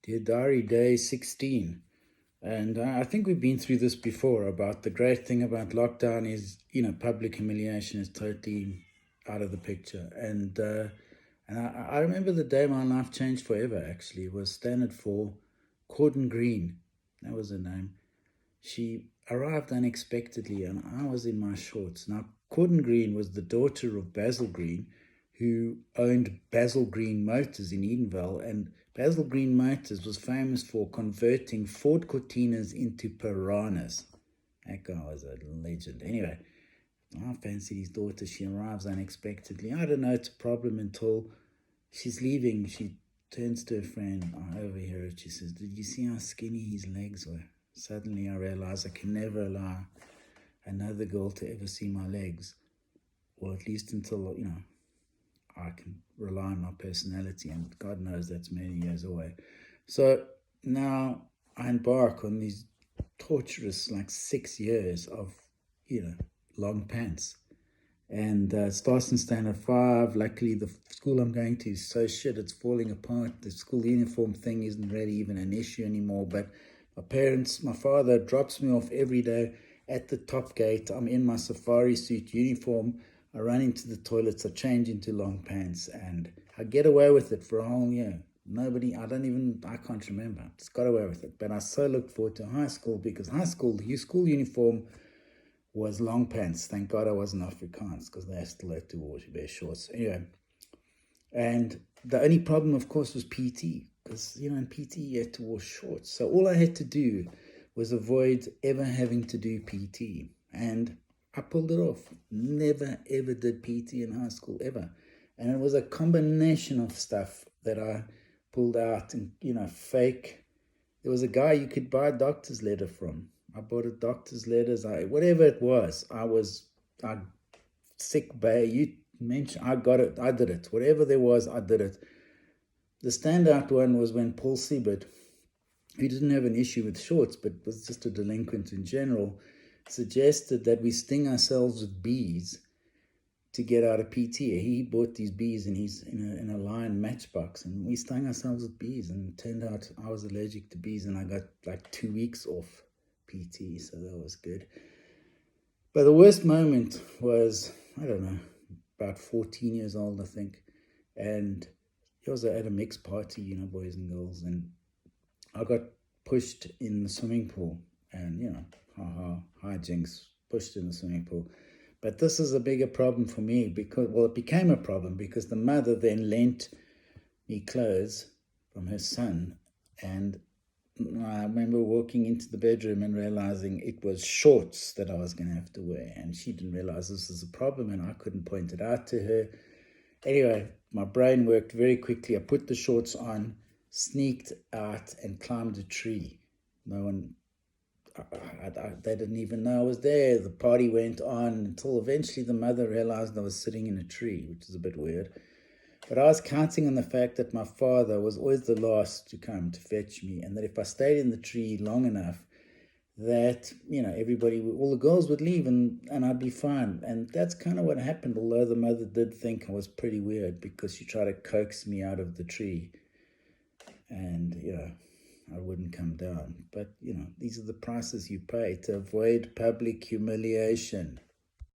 Dear Diary, day 16. And I think we've been through this before about the great thing about lockdown is, public humiliation is totally out of the picture. And I remember the day my life changed forever, actually. It was Standard 4, Corden Green. That was her name. She arrived unexpectedly, and I was in my shorts. Now, Corden Green was the daughter of Basil Green, who owned Basil Green Motors in Edenvale. And Basil Green Motors was famous for converting Ford Cortinas into Piranhas. That guy was a legend. Anyway, I fancied his daughter. She arrives unexpectedly. I don't know, it's a problem until she's leaving. She turns to her friend. I overhear her. She says, "Did you see how skinny his legs were?" Suddenly I realize I can never allow another girl to ever see my legs, or at least until, I can rely on my personality, and God knows that's many years away. So now I embark on these torturous, like 6 years of, long pants. And it starts in Standard 5. Luckily, the school I'm going to is so shit, it's falling apart. The school uniform thing isn't really even an issue anymore. But my father drops me off every day at the top gate. I'm in my safari suit uniform. I run into the toilets, I change into long pants, and I get away with it for a whole year. I can't remember. Just got away with it. But I so looked forward to high school because the school uniform was long pants. Thank God I wasn't Afrikaans because they still had to wear shorts. Anyway, and the only problem, of course, was PT because, in PT you had to wear shorts. So all I had to do was avoid ever having to do PT. And I pulled it off. Never, ever did PT in high school, ever. And it was a combination of stuff that I pulled out and, fake. There was a guy you could buy a doctor's letter from. I bought a doctor's letters. Whatever it was, I sick bay. You mentioned, I got it. I did it. Whatever there was, I did it. The standout one was when Paul Siebert, who didn't have an issue with shorts, but was just a delinquent in general, suggested that we sting ourselves with bees to get out of PT. He bought these bees in a lion matchbox, and we stung ourselves with bees, and it turned out I was allergic to bees, and I got like 2 weeks off PT, so that was good. But the worst moment was, I don't know, about 14 years old, I think, and it was at a mixed party, boys and girls, and I got pushed in the swimming pool, and hijinks, pushed in the swimming pool. But this is a bigger problem for me because, it became a problem because the mother then lent me clothes from her son. And I remember walking into the bedroom and realizing it was shorts that I was going to have to wear. And she didn't realize this was a problem and I couldn't point it out to her. Anyway, my brain worked very quickly. I put the shorts on, sneaked out and climbed a tree. No one... they didn't even know I was there. The party went on until eventually the mother realized I was sitting in a tree, which is a bit weird. But I was counting on the fact that my father was always the last to come to fetch me, and that if I stayed in the tree long enough, that, all the girls would leave and I'd be fine. And that's kind of what happened, although the mother did think I was pretty weird because she tried to coax me out of the tree. And, I wouldn't come down. But, these are the prices you pay to avoid public humiliation.